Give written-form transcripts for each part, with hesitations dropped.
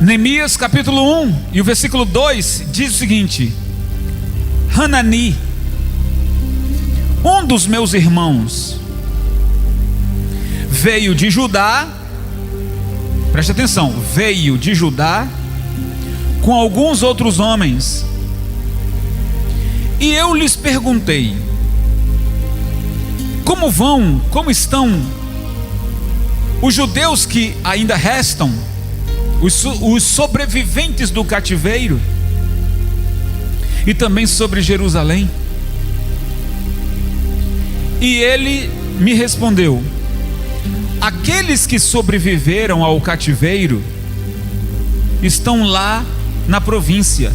Neemias capítulo 1 e o versículo 2 diz o seguinte: Hanani, um dos meus irmãos, veio de Judá, preste atenção, veio de Judá com alguns outros homens, e eu lhes perguntei: como estão os judeus que ainda restam, os sobreviventes do cativeiro, e também sobre Jerusalém? E ele me respondeu: aqueles que sobreviveram ao cativeiro estão lá na província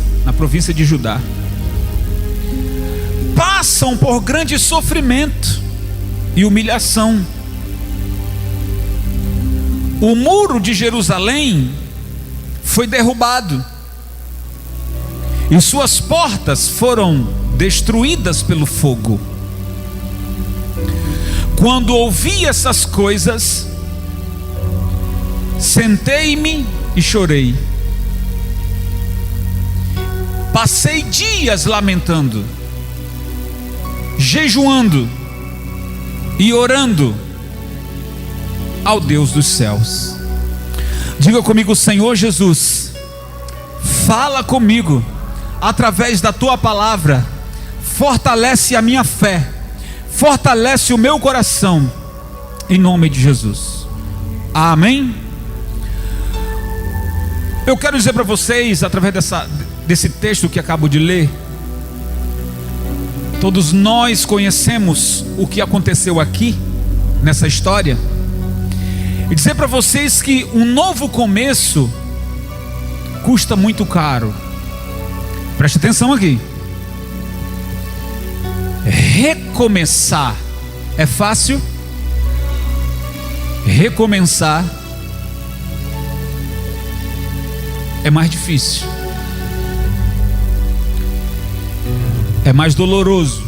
de Judá. Passam por grande sofrimento e humilhação. O muro de Jerusalém foi derrubado e suas portas foram destruídas pelo fogo. Quando ouvi essas coisas, sentei-me e chorei. Passei dias lamentando, jejuando e orando ao Deus dos céus. Diga comigo: Senhor Jesus, fala comigo através da tua palavra, fortalece a minha fé, fortalece o meu coração, em nome de Jesus. Amém. Eu quero dizer para vocês, através desse texto que acabo de ler, todos nós conhecemos o que aconteceu aqui nessa história, e dizer para vocês que um novo começo custa muito caro. Preste atenção aqui. Recomeçar é fácil, recomeçar é mais difícil, é mais doloroso.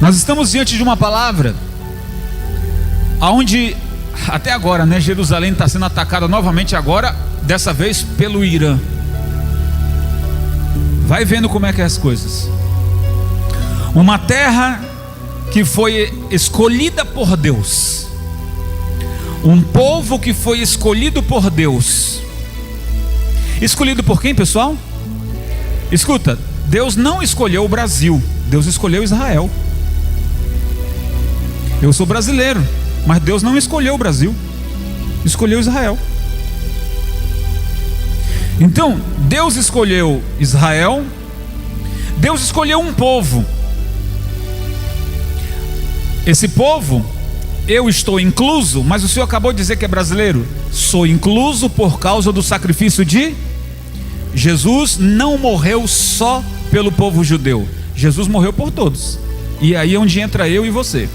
Nós estamos diante de uma palavra aonde até agora, né, Jerusalém está sendo atacada novamente agora, dessa vez pelo Irã. Vai vendo como é que é as coisas. Uma terra que foi escolhida por Deus, um povo que foi escolhido por Deus. Escolhido por quem, pessoal? Escuta, Deus não escolheu o Brasil, Deus escolheu Israel. Eu sou brasileiro, mas Deus não escolheu o Brasil, escolheu Israel. Então, Deus escolheu Israel, Deus escolheu um povo. Esse povo, eu estou incluso, mas o senhor acabou de dizer que é brasileiro. Sou incluso por causa do sacrifício de Jesus. Não morreu só pelo povo judeu, Jesus morreu por todos. E aí é onde entra eu e você.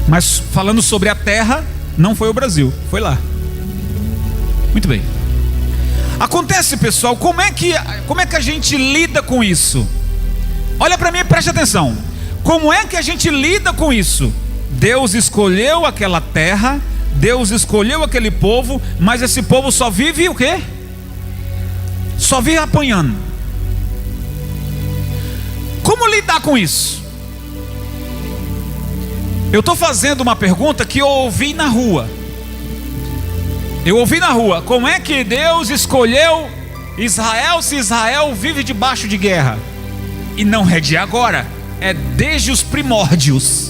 Mas falando sobre a terra, não foi o Brasil, foi lá. Muito bem. Acontece, pessoal, como é que a gente lida com isso? Olha para mim e preste atenção. Como é que a gente lida com isso? Deus escolheu aquela terra, Deus escolheu aquele povo, mas esse povo só vive o quê? Só vive apanhando. Como lidar com isso? Eu estou fazendo uma pergunta que eu ouvi na rua. Como é que Deus escolheu Israel se Israel vive debaixo de guerra? E não é de agora, é desde os primórdios.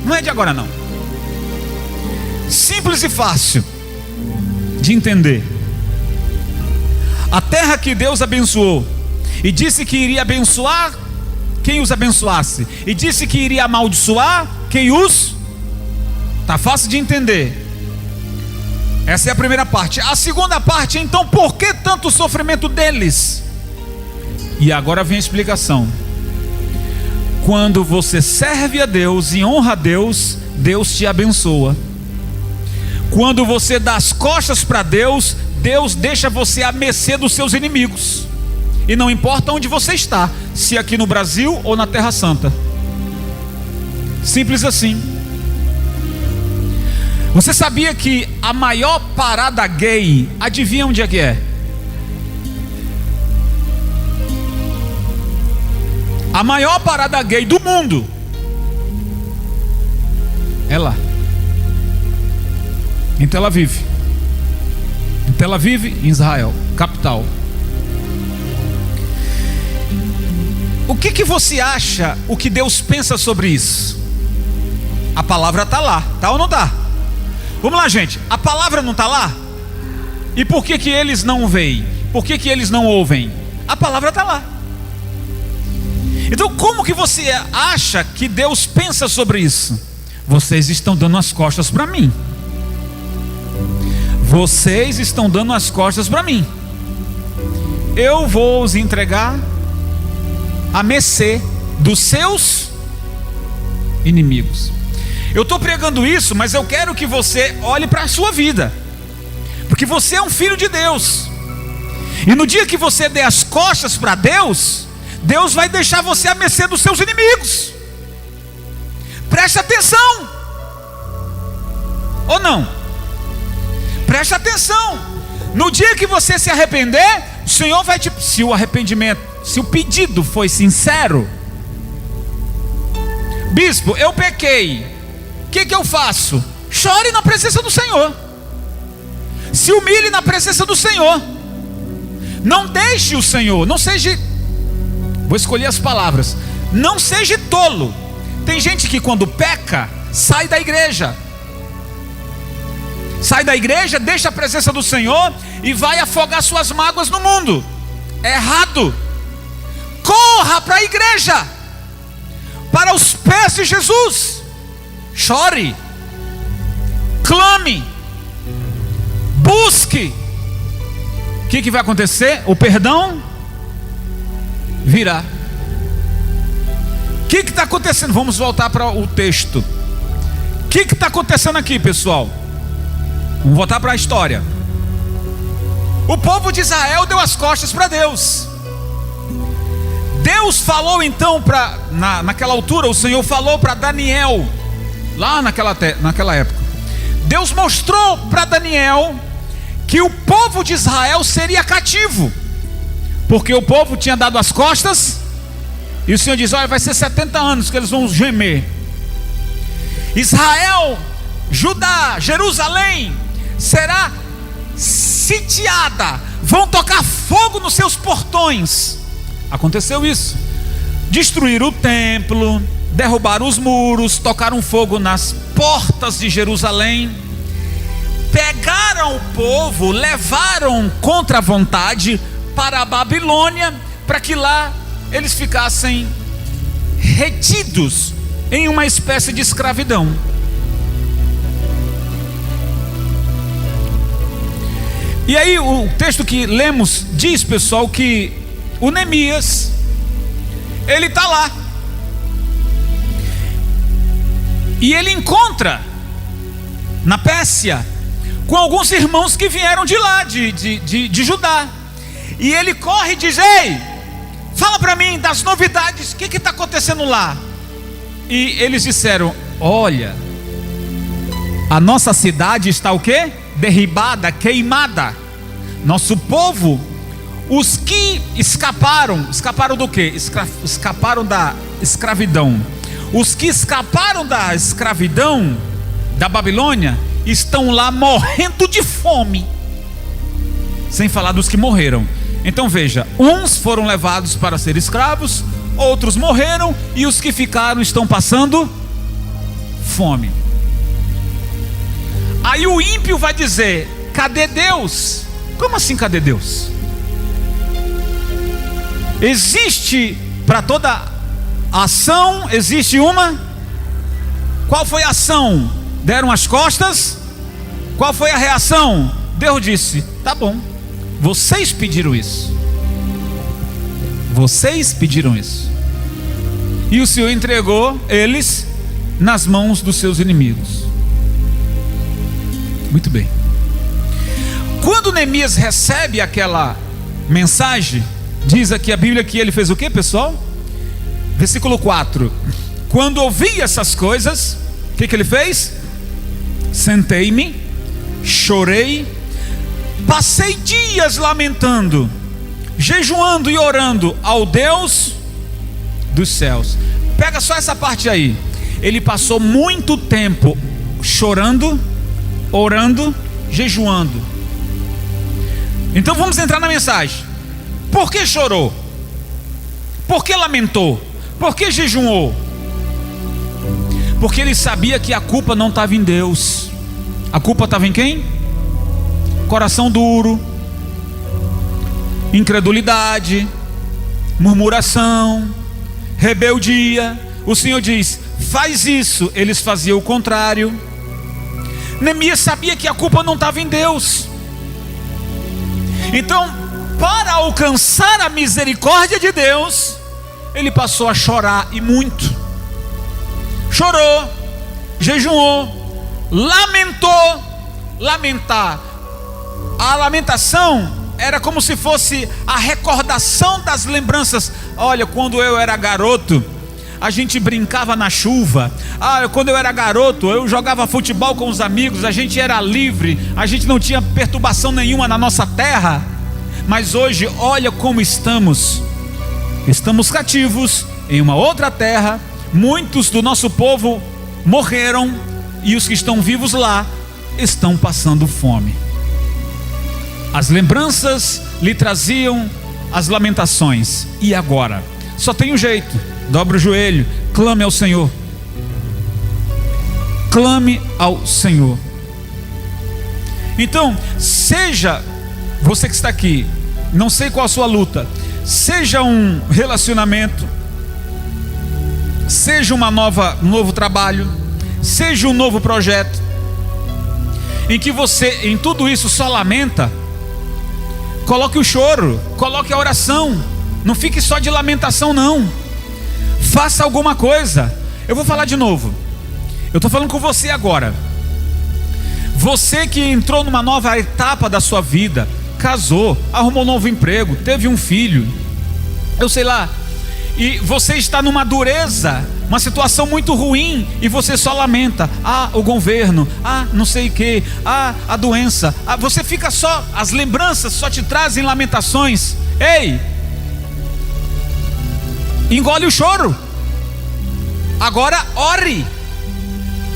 Não é de agora não. Simples e fácil de entender. A terra que Deus abençoou e disse que iria abençoar quem os abençoasse, e disse que iria amaldiçoar quem os... Tá fácil de entender. Essa é a primeira parte. A segunda parte, então, por que tanto sofrimento deles? E agora vem a explicação. Quando você serve a Deus e honra a Deus, Deus te abençoa. Quando você dá as costas para Deus, Deus deixa você à mercê dos seus inimigos. E não importa onde você está, se aqui no Brasil ou na Terra Santa. Simples assim. Você sabia que a maior parada gay, adivinha onde é que é? A maior parada gay do mundo é lá, em Tel Aviv. Em Tel Aviv, em Israel, capital. O que você acha, o que Deus pensa sobre isso? A palavra está lá, tá ou não está? Vamos lá, gente, a palavra não está lá? E por que eles não veem? Por que eles não ouvem? A palavra está lá. Então como que você acha que Deus pensa sobre isso? Vocês estão dando as costas para mim. Vocês estão dando as costas para mim. Eu vou os entregar a mercê dos seus inimigos. Eu estou pregando isso, mas eu quero que você olhe para a sua vida, porque você é um filho de Deus. E no dia que você der as costas para Deus, Deus vai deixar você à mercê dos seus inimigos. Preste atenção. Ou não? Preste atenção. No dia que você se arrepender, o Senhor vai te... Se o arrependimento, se o pedido foi sincero: bispo, eu pequei, o que eu faço? Chore na presença do Senhor. Se humilhe na presença do Senhor. Não deixe o Senhor, não seja... Vou escolher as palavras. Não seja tolo. Tem gente que quando peca, sai da igreja. Sai da igreja, deixa a presença do Senhor e vai afogar suas mágoas no mundo. É errado. Corra para a igreja, para os pés de Jesus. Chore, clame, busque. O que vai acontecer? O perdão virá. O que está acontecendo? Vamos voltar para o texto. O que está acontecendo aqui, pessoal? Vamos voltar para a história. O povo de Israel deu as costas para Deus. Deus falou então naquela altura, o Senhor falou para Daniel, lá naquela época. Deus mostrou para Daniel que o povo de Israel seria cativo, porque o povo tinha dado as costas. E o Senhor diz: olha, vai ser 70 anos que eles vão gemer. Israel, Judá, Jerusalém será sitiada, vão tocar fogo nos seus portões. Aconteceu isso. Destruíram o templo, derrubaram os muros, tocaram fogo nas portas de Jerusalém, pegaram o povo, levaram contra a vontade para a Babilônia, para que lá eles ficassem retidos em uma espécie de escravidão. E aí o texto que lemos diz, pessoal, que o Neemias, ele está lá, e ele encontra na Pérsia com alguns irmãos que vieram de lá, de Judá. E ele corre e diz: ei, fala para mim das novidades, o que está acontecendo lá? E eles disseram: olha, a nossa cidade está o quê? Derribada, queimada. Nosso povo, os que escaparam do quê? Escaparam da escravidão. Os que escaparam da escravidão da Babilônia estão lá morrendo de fome, sem falar dos que morreram. Então veja, uns foram levados para ser escravos, outros morreram, e os que ficaram estão passando fome. Aí o ímpio vai dizer: cadê Deus? Como assim cadê Deus? Existe para toda ação, existe uma. Qual foi a ação? Deram as costas. Qual foi a reação? Deus disse: tá bom, vocês pediram isso. Vocês pediram isso. E o Senhor entregou eles nas mãos dos seus inimigos. Muito bem. Quando Neemias recebe aquela mensagem, diz aqui a Bíblia que ele fez o que, pessoal? Versículo 4: quando ouvi essas coisas, o que ele fez? Sentei-me, chorei, passei dias lamentando, jejuando e orando ao Deus dos céus. Pega só essa parte aí. Ele passou muito tempo chorando, orando, jejuando. Então vamos entrar na mensagem. Por que chorou? Por que lamentou? Por que jejuou? Porque ele sabia que a culpa não estava em Deus. A culpa estava em quem? Coração duro, incredulidade, murmuração, rebeldia. O Senhor diz: faz isso. Eles faziam o contrário. Neemias sabia que a culpa não estava em Deus. Então, para alcançar a misericórdia de Deus, ele passou a chorar, e muito. Chorou, jejuou, lamentou. Lamentar, a lamentação era como se fosse a recordação das lembranças. Olha, quando eu era garoto, a gente brincava na chuva. Quando eu era garoto, eu jogava futebol com os amigos. A gente era livre, a gente não tinha perturbação nenhuma na nossa terra. Mas hoje, olha como estamos. Estamos cativos em uma outra terra. Muitos do nosso povo morreram, e os que estão vivos lá estão passando fome. As lembranças lhe traziam as lamentações. E agora? Só tem um jeito. Dobre o joelho, clame ao Senhor. Clame ao Senhor. Então, seja você que está aqui, não sei qual a sua luta, seja um relacionamento, seja um novo trabalho, seja um novo projeto, em que você, em tudo isso, só lamenta, coloque o choro, coloque a oração. Não fique só de lamentação, não. Faça alguma coisa. Eu vou falar de novo. Eu estou falando com você agora. Você que entrou numa nova etapa da sua vida, casou, arrumou um novo emprego, teve um filho, eu sei lá, e você está numa dureza, uma situação muito ruim, e você só lamenta: o governo, não sei o que, a doença, você fica só, as lembranças só te trazem lamentações. Ei, engole o choro. Agora ore.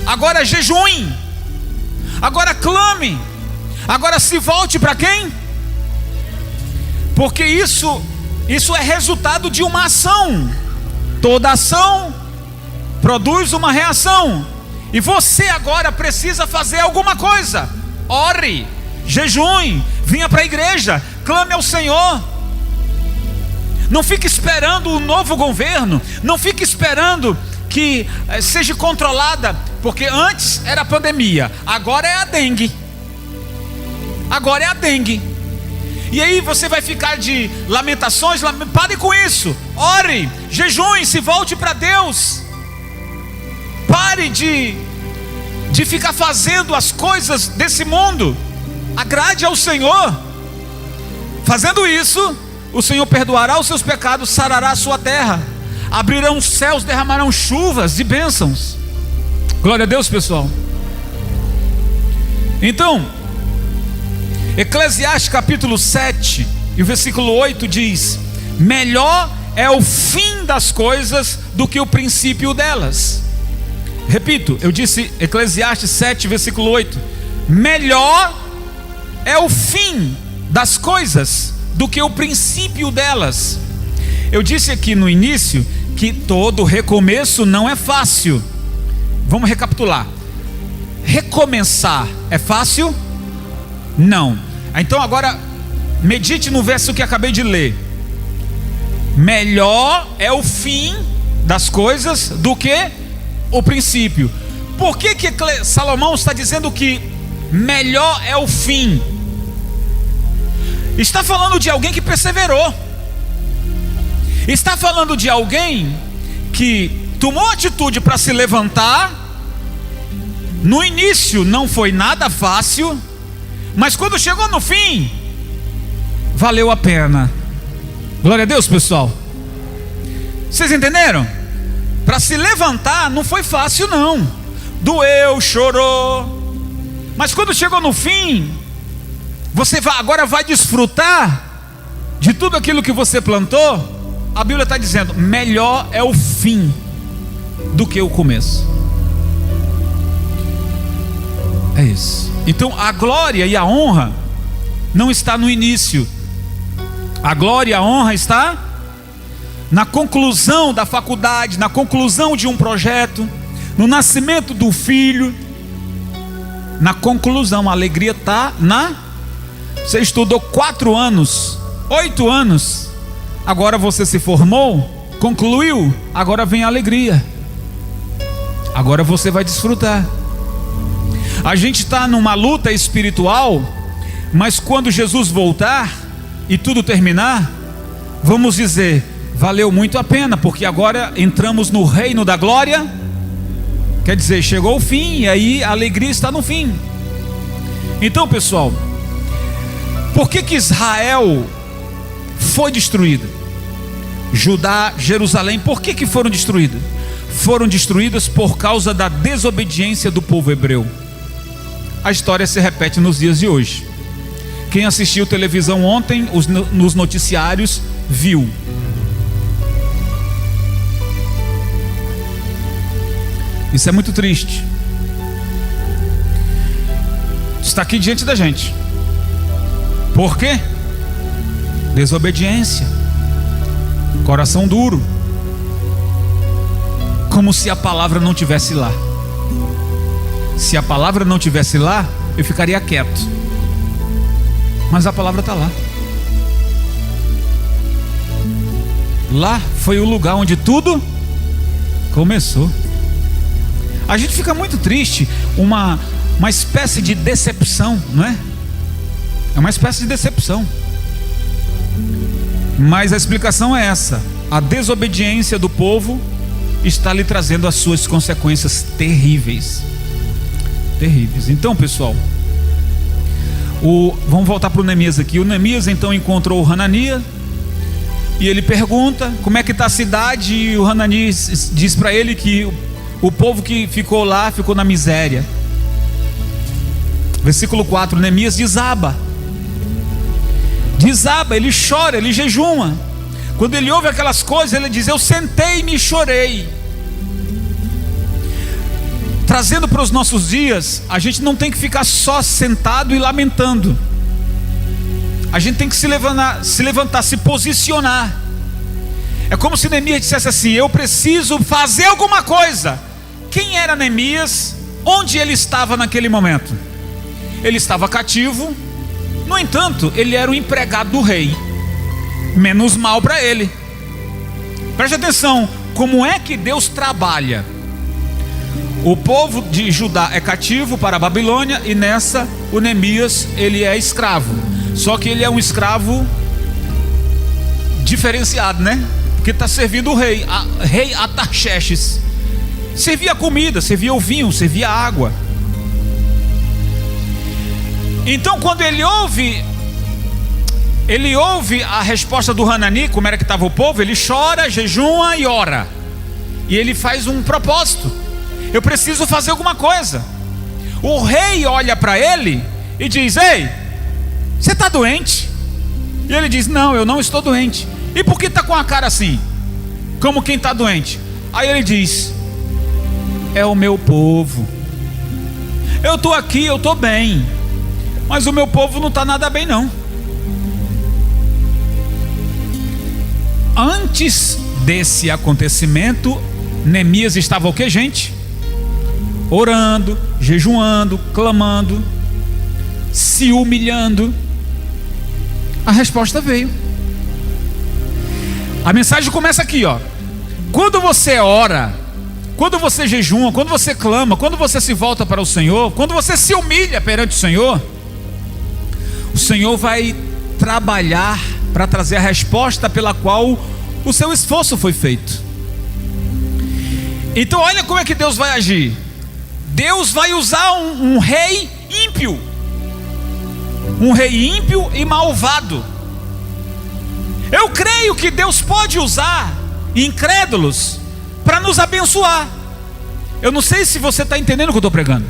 Agora jejue. Agora clame. Agora se volte para quem? Porque isso é resultado de uma ação. Toda ação produz uma reação. E você agora precisa fazer alguma coisa. Ore, jejue, venha para a igreja, clame ao Senhor. Não fique esperando o novo governo. Não fique esperando que seja controlada, porque antes era a pandemia, agora é a dengue. Agora é a dengue. E aí você vai ficar de lamentações. Pare com isso. Ore, jejue, se volte para Deus. Pare de ficar fazendo as coisas desse mundo. Agrade ao Senhor. Fazendo isso, o Senhor perdoará os seus pecados, sarará a sua terra, abrirão os céus, derramarão chuvas e bênçãos. Glória a Deus, pessoal. Então, Eclesiastes capítulo 7 e o versículo 8 diz: melhor é o fim das coisas do que o princípio delas. Repito, eu disse Eclesiastes 7, versículo 8: melhor é o fim das coisas do que o princípio delas. Eu disse aqui no início que todo recomeço não é fácil. Vamos recapitular. Recomeçar é fácil? Não. Então agora medite no verso que acabei de ler. Melhor é o fim das coisas do que o princípio. Por que Salomão está dizendo que melhor é o fim? Está falando de alguém que perseverou. Está falando de alguém que tomou atitude para se levantar. No início não foi nada fácil, mas quando chegou no fim, valeu a pena. Glória a Deus, pessoal. Vocês entenderam? Para se levantar não foi fácil, não. Doeu, chorou, Mas quando chegou no fim, você agora vai desfrutar de tudo aquilo que você plantou. A Bíblia está dizendo: melhor é o fim do que o começo. É isso. Então a glória e a honra não está no início. A glória e a honra está na conclusão da faculdade, na conclusão de um projeto, no nascimento do filho. Na conclusão, a alegria está Você estudou 4 anos, 8 anos, agora você se formou, concluiu, agora vem a alegria. Agora você vai desfrutar. A gente está numa luta espiritual, mas quando Jesus voltar e tudo terminar, vamos dizer: valeu muito a pena, porque agora entramos no reino da glória. Quer dizer, chegou o fim, e aí a alegria está no fim. Então, pessoal, por que Israel foi destruída? Judá, Jerusalém, por que foram destruídas? Foram destruídas por causa da desobediência do povo hebreu. A história se repete nos dias de hoje. Quem assistiu televisão ontem, nos noticiários, viu. Isso é muito triste. Está aqui diante da gente. Por quê? Desobediência, coração duro, como se a palavra não tivesse lá. Se a palavra não tivesse lá, eu ficaria quieto. Mas a palavra está lá. Lá foi o lugar onde tudo começou. A gente fica muito triste, uma espécie de decepção, não é? É uma espécie de decepção. Mas a explicação é essa: a desobediência do povo está lhe trazendo as suas consequências terríveis. Terríveis. Então, pessoal, vamos voltar para o Neemias aqui. O Neemias então encontrou o Hananias e ele pergunta como é que está a cidade, e o Hananias diz para ele que o povo que ficou lá ficou na miséria. Versículo 4: Neemias desaba, ele chora, ele jejuma. Quando ele ouve aquelas coisas, ele diz: eu sentei-me e chorei. Trazendo para os nossos dias, a gente não tem que ficar só sentado e lamentando. A gente tem que se levantar, se posicionar. É como se Neemias dissesse assim: eu preciso fazer alguma coisa. Quem era Neemias? Onde ele estava naquele momento? Ele estava cativo. No entanto, ele era o empregado do rei. Menos mal para ele. Preste atenção, como é que Deus trabalha? O povo de Judá é cativo para a Babilônia, e nessa o Neemias, ele é escravo. Só que ele é um escravo diferenciado, né? Porque está servindo o rei, rei Artaxerxes. Servia comida, servia o vinho, servia água. Então quando ele ouve a resposta do Hanani, como era que estava o povo, ele chora, jejuma e ora. E ele faz um propósito: eu preciso fazer alguma coisa. O rei olha para ele e diz: ei, você está doente? E ele diz: não, eu não estou doente. E por que está com a cara assim? Como quem está doente? Aí ele diz: é o meu povo. Eu estou aqui, eu estou bem, mas o meu povo não está nada bem não. Antes desse acontecimento, Neemias estava o que, gente? Orando, jejuando, clamando, se humilhando. A resposta veio. A mensagem começa aqui, ó. Quando você ora, quando você jejuma, quando você clama, quando você se volta para o Senhor, quando você se humilha perante o Senhor vai trabalhar para trazer a resposta pela qual o seu esforço foi feito. Então olha como é que Deus vai agir. Deus vai usar um rei ímpio, um rei ímpio e malvado. Eu creio que Deus pode usar incrédulos para nos abençoar. Eu não sei se você está entendendo o que eu estou pregando.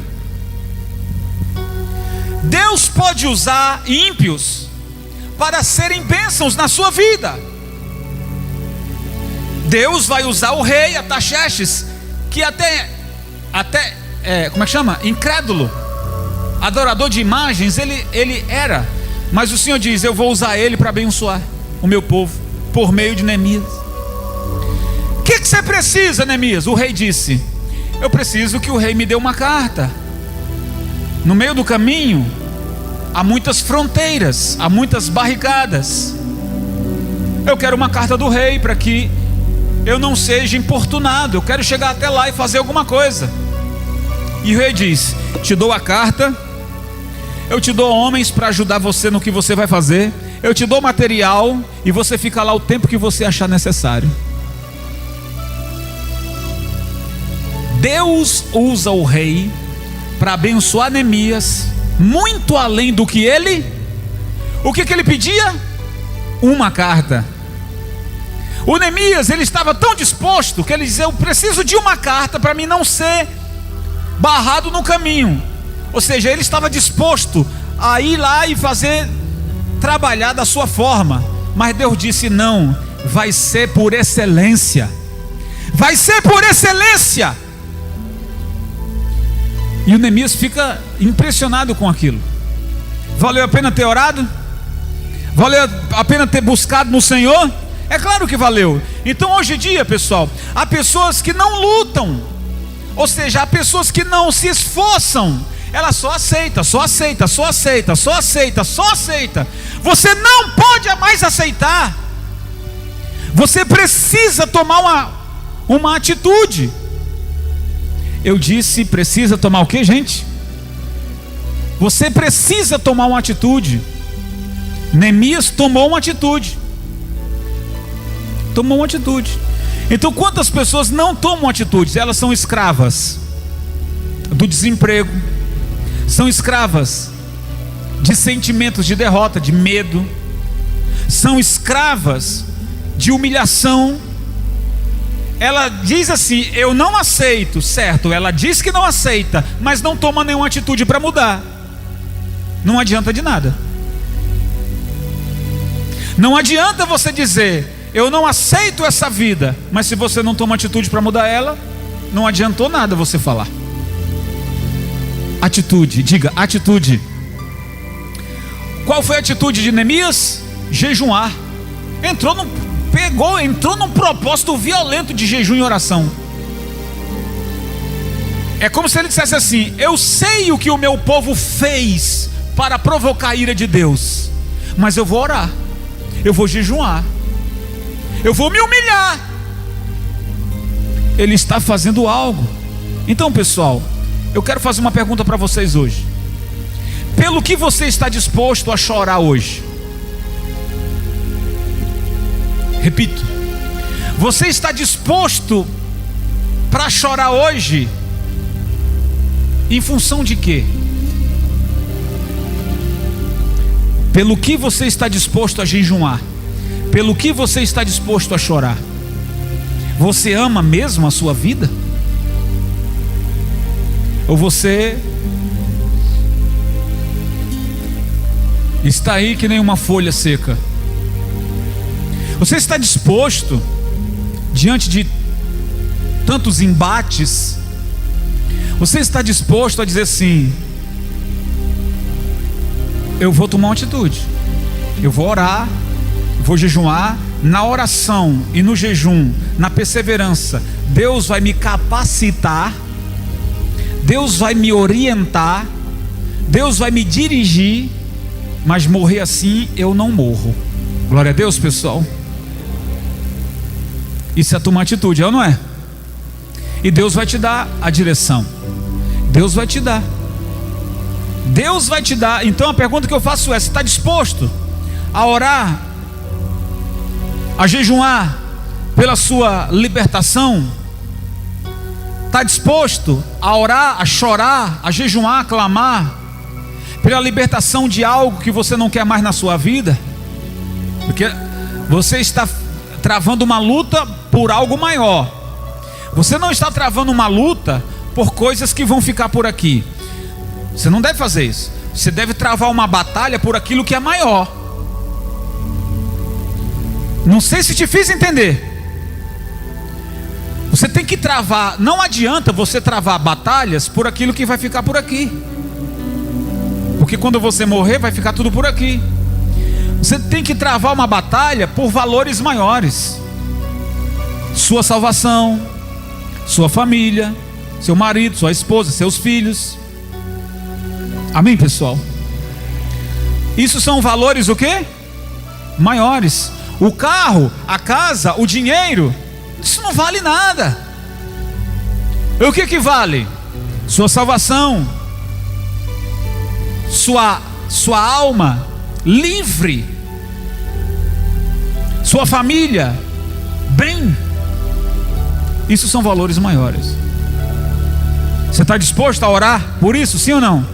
Deus pode usar ímpios para serem bênçãos na sua vida. Deus vai usar o rei Artaxerxes, que até como é que chama? Incrédulo, adorador de imagens, ele era. Mas o Senhor diz: eu vou usar ele para abençoar o meu povo, por meio de Neemias. O que você precisa, Neemias? O rei disse: eu preciso que o rei me dê uma carta. No meio do caminho há muitas fronteiras, há muitas barricadas. Eu quero uma carta do rei para que eu não seja importunado. Eu quero chegar até lá e fazer alguma coisa. E o rei diz: te dou a carta, eu te dou homens para ajudar você no que você vai fazer, eu te dou material e você fica lá o tempo que você achar necessário. Deus usa o rei para abençoar Neemias, muito além do que ele. O que ele pedia? Uma carta. O Neemias, ele estava tão disposto que ele dizia: eu preciso de uma carta para mim não ser barrado no caminho. Ou seja, ele estava disposto a ir lá e trabalhar da sua forma. Mas Deus disse: não, vai ser por excelência. Vai ser por excelência. E o Neemias fica impressionado com aquilo. Valeu a pena ter orado? Valeu a pena ter buscado no Senhor? É claro que valeu. Então hoje em dia, pessoal, há pessoas que não lutam. Ou seja, há pessoas que não se esforçam. Ela só aceita. Você não pode mais aceitar. Você precisa tomar uma atitude. Eu disse, precisa tomar o que, gente? Você precisa tomar uma atitude. Neemias tomou uma atitude. Então quantas pessoas não tomam atitudes? Elas são escravas do desemprego, são escravas de sentimentos de derrota, de medo, são escravas de humilhação. Ela diz assim: eu não aceito, certo? Ela diz que não aceita, mas não toma nenhuma atitude para mudar. Não adianta de nada. Não adianta você dizer: eu não aceito essa vida, mas se você não toma atitude para mudar ela, não adiantou nada você falar. Atitude, diga atitude. Qual foi a atitude de Neemias? Jejuar. Entrou num propósito violento de jejum e oração. É como se ele dissesse assim: eu sei o que o meu povo fez para provocar a ira de Deus, mas eu vou orar, eu vou jejuar, eu vou me humilhar. Ele está fazendo algo. Então, pessoal, eu quero fazer uma pergunta para vocês hoje. Pelo que você está disposto a chorar hoje? Repito, você está disposto para chorar hoje em função de quê? Pelo que você está disposto a jejuar? Pelo que você está disposto a chorar? Você ama mesmo a sua vida? Ou você está aí que nem uma folha seca? Você está disposto, diante de tantos embates, você está disposto a dizer assim: eu vou tomar uma atitude, eu vou orar, vou jejuar. Na oração e no jejum, na perseverança, Deus vai me capacitar, Deus vai me orientar, Deus vai me dirigir, mas morrer assim eu não morro. Glória a Deus, pessoal. Isso é tomar atitude, é ou não é? E Deus vai te dar a direção. Deus vai te dar. Deus vai te dar. Então a pergunta que eu faço é: você está disposto a orar, a jejuar pela sua libertação? Está disposto a orar, a chorar, a jejuar, a clamar pela libertação de algo que você não quer mais na sua vida? Porque você está travando uma luta por algo maior. Você não está travando uma luta por coisas que vão ficar por aqui. Você não deve fazer isso. Você deve travar uma batalha por aquilo que é maior. Não sei se te fiz entender. Você tem que travar. Não adianta você travar batalhas por aquilo que vai ficar por aqui, porque quando você morrer vai ficar tudo por aqui. Você tem que travar uma batalha por valores maiores: sua salvação, sua família, seu marido, sua esposa, seus filhos. Amém, pessoal? Isso são valores o quê? Maiores. O carro, a casa, o dinheiro, isso não vale nada. E o que vale? Sua salvação, sua alma livre, sua família bem. Isso são valores maiores. Você está disposto a orar por isso, sim ou não?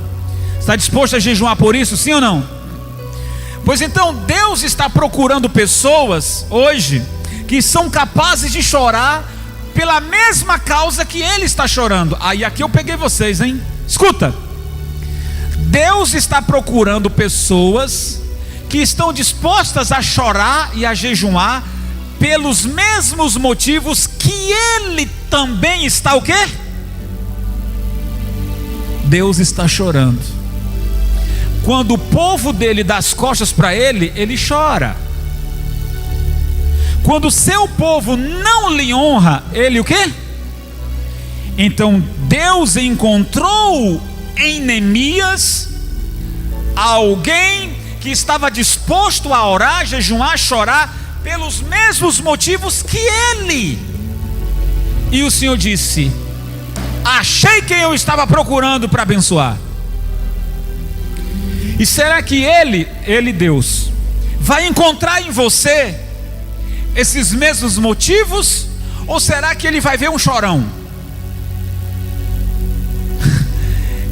Está disposto a jejuar por isso, sim ou não? Pois então Deus está procurando pessoas hoje que são capazes de chorar pela mesma causa que Ele está chorando. Aí aqui eu peguei vocês, hein? Escuta. Deus está procurando pessoas que estão dispostas a chorar e a jejuar pelos mesmos motivos que Ele também está o quê? Deus está chorando. Quando o povo dele dá as costas para ele, ele chora. Quando o seu povo não lhe honra, ele o quê? Então Deus encontrou em Neemias alguém que estava disposto a orar, jejuar, chorar pelos mesmos motivos que ele. E o Senhor disse: achei quem eu estava procurando para abençoar. E será que Ele Deus, vai encontrar em você esses mesmos motivos? Ou será que Ele vai ver um chorão?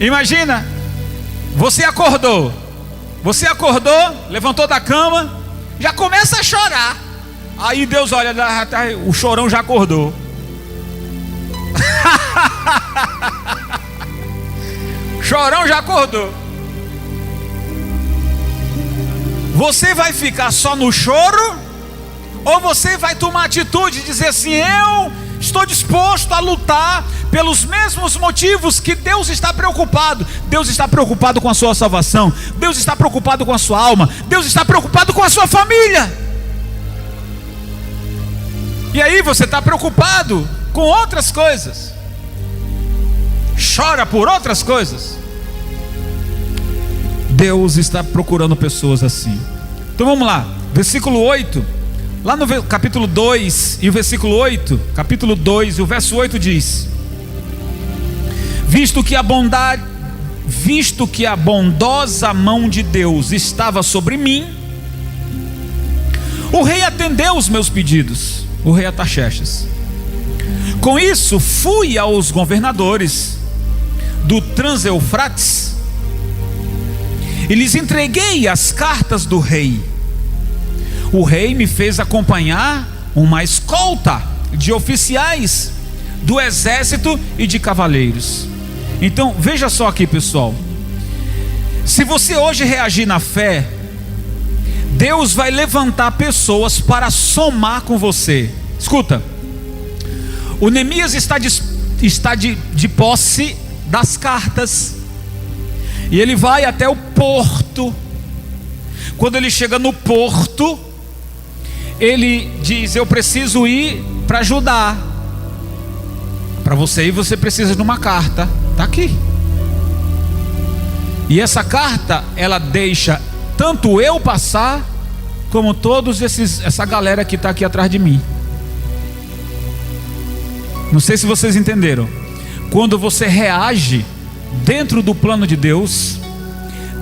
Imagina, você acordou, levantou da cama, já começa a chorar. Aí Deus olha, o chorão já acordou. Chorão já acordou. Você vai ficar só no choro? Ou você vai tomar atitude e dizer assim: eu estou disposto a lutar pelos mesmos motivos que Deus está preocupado. Deus está preocupado com a sua salvação, Deus está preocupado com a sua alma, Deus está preocupado com a sua família. E aí você está preocupado com outras coisas, chora por outras coisas. Deus está procurando pessoas assim. Então vamos lá, versículo 8, lá no capítulo 2 e o versículo 8, capítulo 2 e o verso 8 diz: visto que a bondosa mão de Deus estava sobre mim, o rei atendeu os meus pedidos, o rei Artaxerxes. Com isso fui aos governadores do Trans-Eufrates e lhes entreguei as cartas do rei. O rei me fez acompanhar uma escolta de oficiais do exército e de cavaleiros. Então veja só aqui, pessoal, se você hoje reagir na fé, Deus vai levantar pessoas para somar com você. Escuta, o Neemias está de posse das cartas, e ele vai até o porto. Quando ele chega no porto, ele diz: eu preciso ir para Judá. Para você ir, você precisa de uma carta. Está aqui. E essa carta, ela deixa tanto eu passar, como essa galera que está aqui atrás de mim. Não sei se vocês entenderam. Quando você reage dentro do plano de Deus,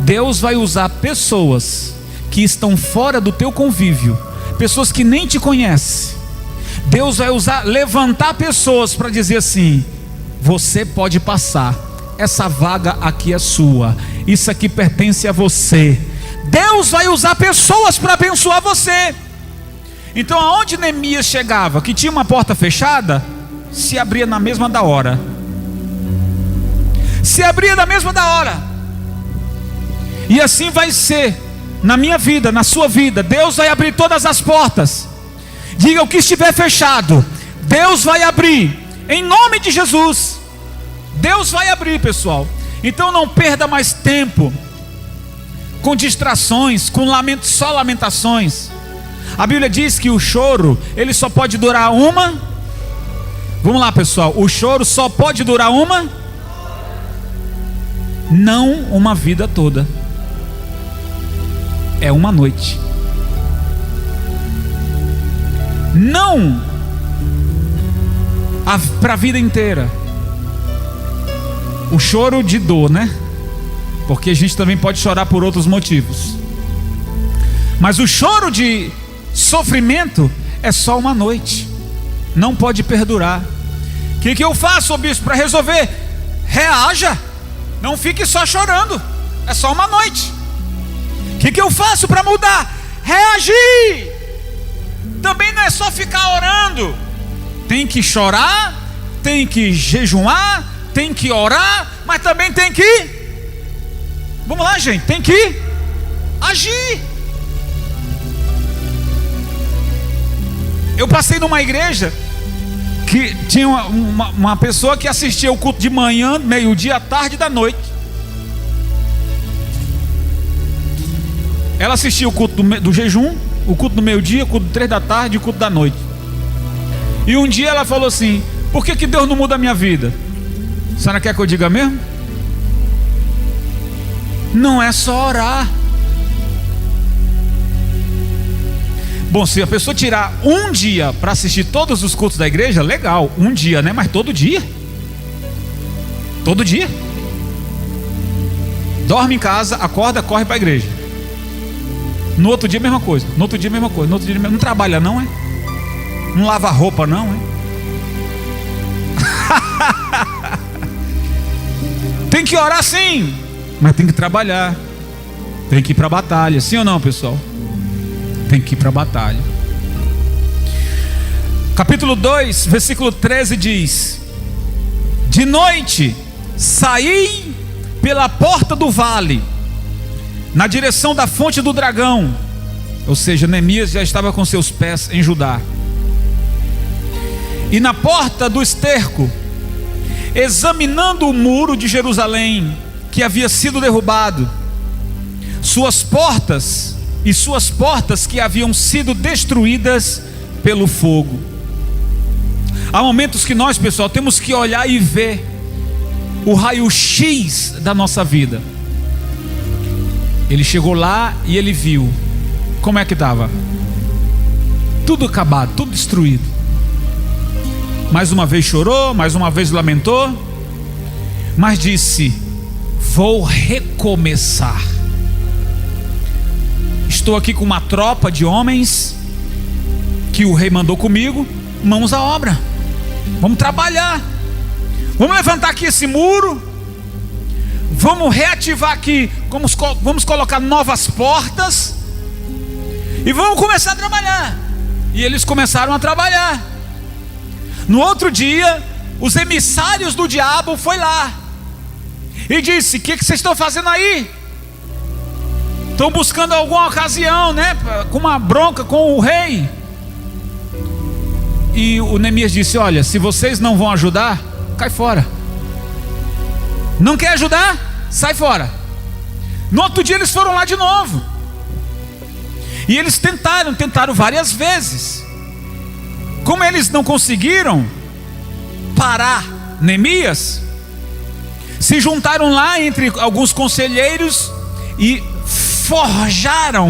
Deus vai usar pessoas que estão fora do teu convívio, pessoas que nem te conhecem. Deus vai levantar pessoas para dizer assim: você pode passar, essa vaga aqui é sua, isso aqui pertence a você. Deus vai usar pessoas para abençoar você. Então aonde Neemias chegava, que tinha uma porta fechada, se abria na mesma da hora. Se abria na mesma da hora. E assim vai ser na minha vida, na sua vida. Deus vai abrir todas as portas. Diga: o que estiver fechado, Deus vai abrir, em nome de Jesus. Deus vai abrir, pessoal. Então não perda mais tempo com distrações, com só lamentações. A Bíblia diz que o choro, ele só pode durar uma. Vamos lá, pessoal. O choro só pode durar não uma vida toda. É uma noite. Não para a vida inteira. O choro de dor, né? Porque a gente também pode chorar por outros motivos. Mas o choro de sofrimento é só uma noite. Não pode perdurar. O que eu faço, bispo, para resolver? Reaja. Não fique só chorando. É só uma noite. O que eu faço para mudar? Reagir. Também não é só ficar orando. Tem que chorar, tem que jejuar, tem que orar, mas também tem que, vamos lá, gente, tem que agir. Eu passei numa igreja que tinha uma pessoa que assistia o culto de manhã, meio-dia, à tarde e da noite. Ela assistia o culto do jejum, o culto do meio-dia, o culto do 3 da tarde e o culto da noite. E um dia ela falou assim: por que Deus não muda a minha vida? A senhora quer que eu diga mesmo? Não é só orar. Bom, se a pessoa tirar um dia para assistir todos os cultos da igreja, legal, um dia, né? Mas todo dia. Todo dia. Dorme em casa, acorda, corre para a igreja. No outro dia, mesma coisa. No outro dia, mesma coisa. No outro dia, não trabalha, não é? Não lava roupa, não é? Tem que orar sim, mas tem que trabalhar. Tem que ir para a batalha. Sim ou não, pessoal? Tem que ir para a batalha. Capítulo 2, versículo 13 diz: de noite saí pela porta do vale, na direção da fonte do dragão. Ou seja, Neemias já estava com seus pés em Judá. E na porta do esterco, examinando o muro de Jerusalém, que havia sido derrubado, suas portas que haviam sido destruídas pelo fogo. Há momentos que nós, pessoal, temos que olhar e ver o raio-x da nossa vida. Ele chegou lá e ele viu como é que estava. Tudo acabado, tudo destruído. Mais uma vez chorou, mais uma vez lamentou, mas disse: vou recomeçar. Estou aqui com uma tropa de homens que o rei mandou comigo. Mãos à obra. Vamos trabalhar. Vamos levantar aqui esse muro. Vamos reativar aqui. Vamos colocar novas portas. E vamos começar a trabalhar. E eles começaram a trabalhar. No outro dia, os emissários do diabo foi lá e disse: o que vocês estão fazendo aí? Estão buscando alguma ocasião, né? Com uma bronca com o rei. E o Neemias disse: olha, se vocês não vão ajudar, cai fora. Não quer ajudar? Sai fora. No outro dia eles foram lá de novo. E eles tentaram várias vezes. Como eles não conseguiram parar Neemias, se juntaram lá entre alguns conselheiros e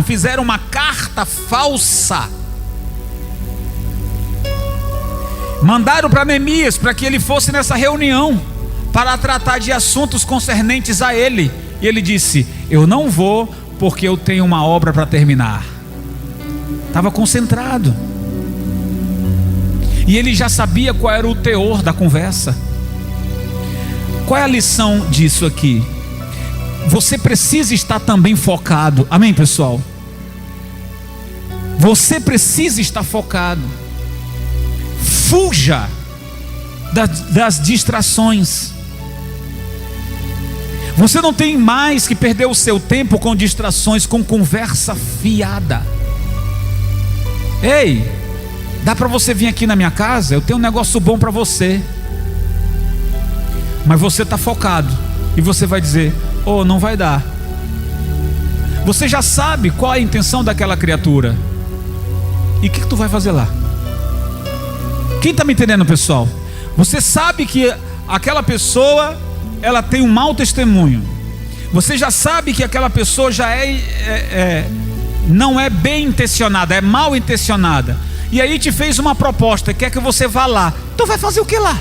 fizeram uma carta falsa. Mandaram para Neemias para que ele fosse nessa reunião para tratar de assuntos concernentes a ele. E ele disse: eu não vou porque eu tenho uma obra para terminar. Estava concentrado. E ele já sabia qual era o teor da conversa. Qual é a lição disso aqui? Você precisa estar também focado. Amém, pessoal? Você precisa estar focado. Fuja das distrações. Você não tem mais que perder o seu tempo com distrações, com conversa fiada. Ei, dá para você vir aqui na minha casa? Eu tenho um negócio bom para você. Mas você está focado e você vai dizer: oh, não vai dar. Você já sabe qual é a intenção daquela criatura. E o que tu vai fazer lá? Quem está me entendendo, pessoal? Você sabe que aquela pessoa, ela tem um mau testemunho. Você já sabe que aquela pessoa já não é bem intencionada, é mal intencionada. E aí te fez uma proposta, quer que você vá lá. Tu vai fazer o que lá?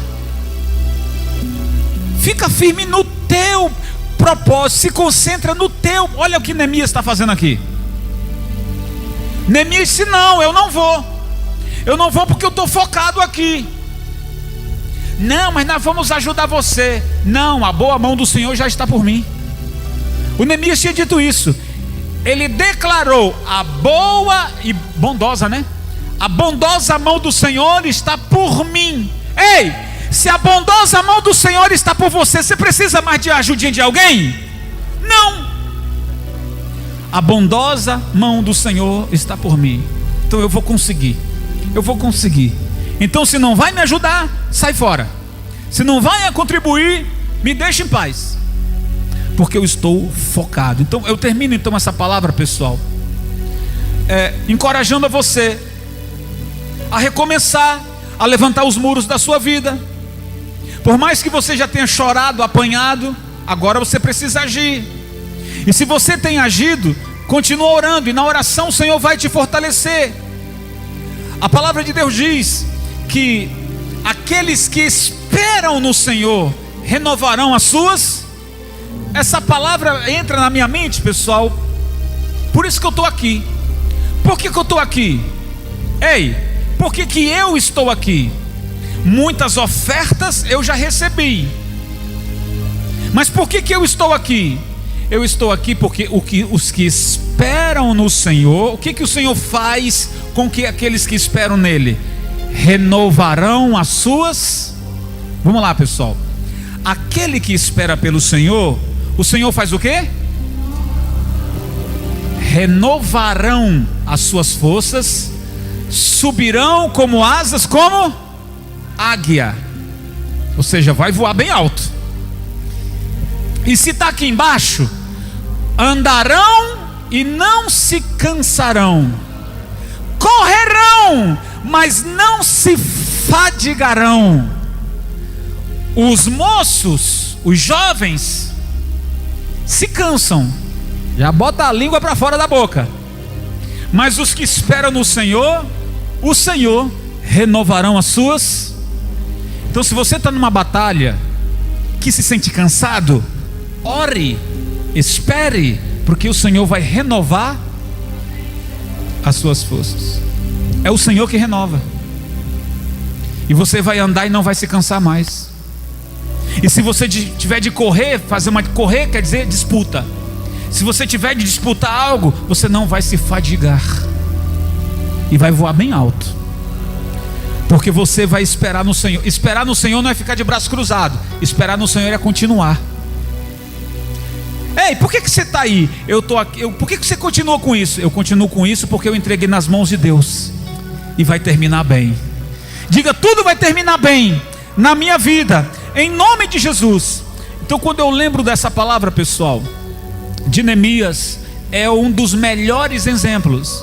Fica firme no teu propósito, se concentra no teu. Olha o que Neemias está fazendo aqui. Neemias disse: não, eu não vou. Eu não vou porque eu estou focado aqui. Não, mas nós vamos ajudar você. Não, a boa mão do Senhor já está por mim. O Neemias tinha dito isso. Ele declarou: a boa e bondosa, né? A bondosa mão do Senhor está por mim. Ei, se a bondosa mão do Senhor está por você, você precisa mais de ajudinha de alguém? Não. A bondosa mão do Senhor está por mim. Então eu vou conseguir. Eu vou conseguir. Então, se não vai me ajudar, sai fora. Se não vai contribuir, me deixa em paz, porque eu estou focado. Então eu termino então essa palavra, pessoal, encorajando a você a recomeçar, a levantar os muros da sua vida. Por mais que você já tenha chorado, apanhado, agora você precisa agir. E se você tem agido, continua orando, e na oração o Senhor vai te fortalecer. A palavra de Deus diz que aqueles que esperam no Senhor renovarão as suas. Essa palavra entra na minha mente, pessoal. Por isso que eu estou aqui. Por que eu estou aqui? Ei, por que eu estou aqui? Muitas ofertas eu já recebi. Mas por que eu estou aqui? Eu estou aqui porque os que esperam no Senhor, o que o Senhor faz com que aqueles que esperam nele? Renovarão as suas. Vamos lá, pessoal. Aquele que espera pelo Senhor, o Senhor faz o quê? Renovarão as suas forças, subirão como asas, como águia. Ou seja, vai voar bem alto. E se está aqui embaixo, andarão e não se cansarão, correrão, mas não se fadigarão. Os moços, os jovens, se cansam, já bota a língua para fora da boca. Mas os que esperam no Senhor, o Senhor renovarão as suas. Então, se você está numa batalha que se sente cansado, ore, espere, porque o Senhor vai renovar as suas forças. É o Senhor que renova. E você vai andar e não vai se cansar mais. E se você tiver de correr, correr quer dizer disputa. Se você tiver de disputar algo, você não vai se fadigar. E vai voar bem alto. Porque você vai esperar no Senhor. Esperar no Senhor não é ficar de braço cruzado. Esperar no Senhor é continuar. Ei, por que você está aí? Eu estou aqui. Por que você continua com isso? Eu continuo com isso porque eu entreguei nas mãos de Deus. E vai terminar bem. Diga: tudo vai terminar bem na minha vida, em nome de Jesus. Então, quando eu lembro dessa palavra, pessoal, de Neemias, é um dos melhores exemplos.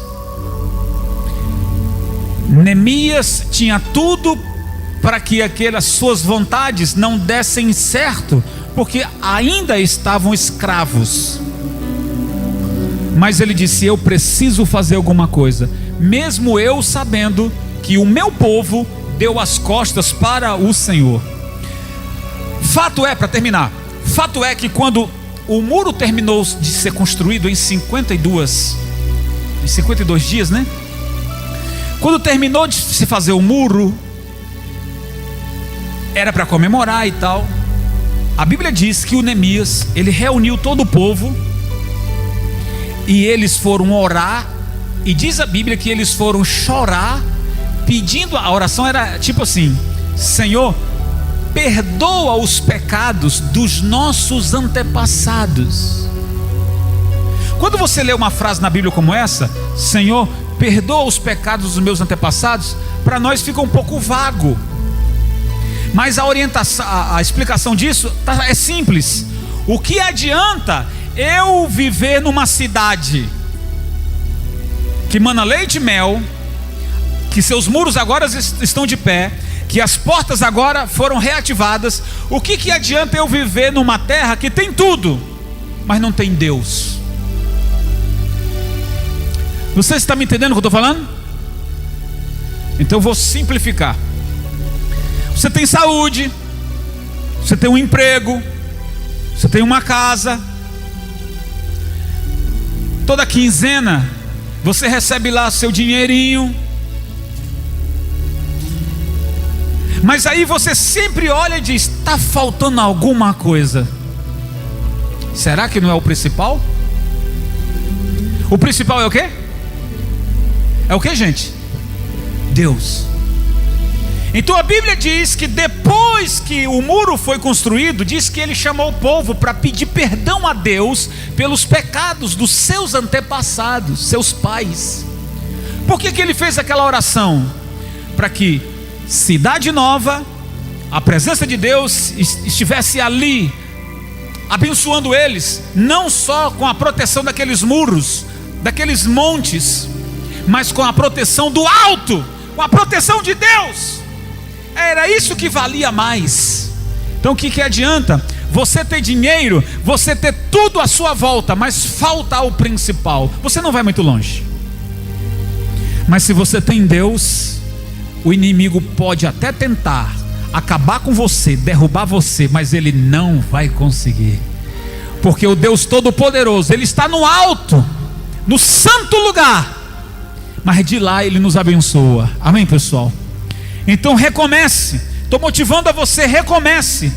Neemias tinha tudo para que aquelas suas vontades não dessem certo, porque ainda estavam escravos. Mas ele disse: eu preciso fazer alguma coisa, mesmo eu sabendo que o meu povo deu as costas para o Senhor. Fato é, para terminar, fato é que quando o muro terminou de ser construído em 52 dias, né? Quando terminou de se fazer o muro, era para comemorar e tal. A Bíblia diz que o Neemias, ele reuniu todo o povo e eles foram orar. E diz a Bíblia que eles foram chorar, pedindo. A oração era tipo assim: Senhor, perdoa os pecados dos nossos antepassados. Quando você lê uma frase na Bíblia como essa, Senhor, perdoa os pecados dos meus antepassados, para nós fica um pouco vago. Mas a orientação, a explicação disso é simples. O que adianta eu viver numa cidade que mana leite e mel, que seus muros agora estão de pé, que as portas agora foram reativadas? O que adianta eu viver numa terra que tem tudo, mas não tem Deus? Você está me entendendo o que eu estou falando? Então eu vou simplificar. Você tem saúde, você tem um emprego, você tem uma casa, toda quinzena você recebe lá seu dinheirinho, mas aí você sempre olha e diz: está faltando alguma coisa. Será que não é o principal? O principal é o quê? É o quê, gente? Deus. Então a Bíblia diz que depois que o muro foi construído, diz que ele chamou o povo para pedir perdão a Deus pelos pecados dos seus antepassados, seus pais. Por que ele fez aquela oração? Para que cidade nova, a presença de Deus estivesse ali, abençoando eles, não só com a proteção daqueles muros, daqueles montes, mas com a proteção do alto, com a proteção de Deus. Era isso que valia mais. Então o que adianta você ter dinheiro, você ter tudo à sua volta, mas falta o principal? Você não vai muito longe. Mas se você tem Deus, o inimigo pode até tentar acabar com você, derrubar você, mas ele não vai conseguir, porque o Deus Todo-Poderoso, ele está no alto, no santo lugar, mas de lá ele nos abençoa. Amém, pessoal? Então recomece. Estou motivando a você, recomece.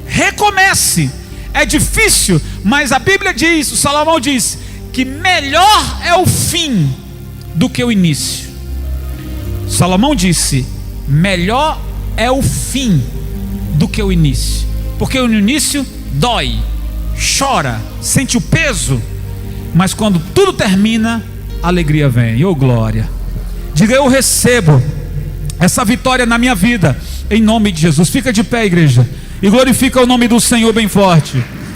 Recomece. É difícil, mas a Bíblia diz, o Salomão diz, que melhor é o fim do que o início. Salomão disse: melhor é o fim do que o início, porque no início dói, chora, sente o peso, mas quando tudo termina, a alegria vem. Oh glória! Diga: eu recebo essa vitória na minha vida, em nome de Jesus. Fica de pé, igreja, e glorifica o nome do Senhor bem forte.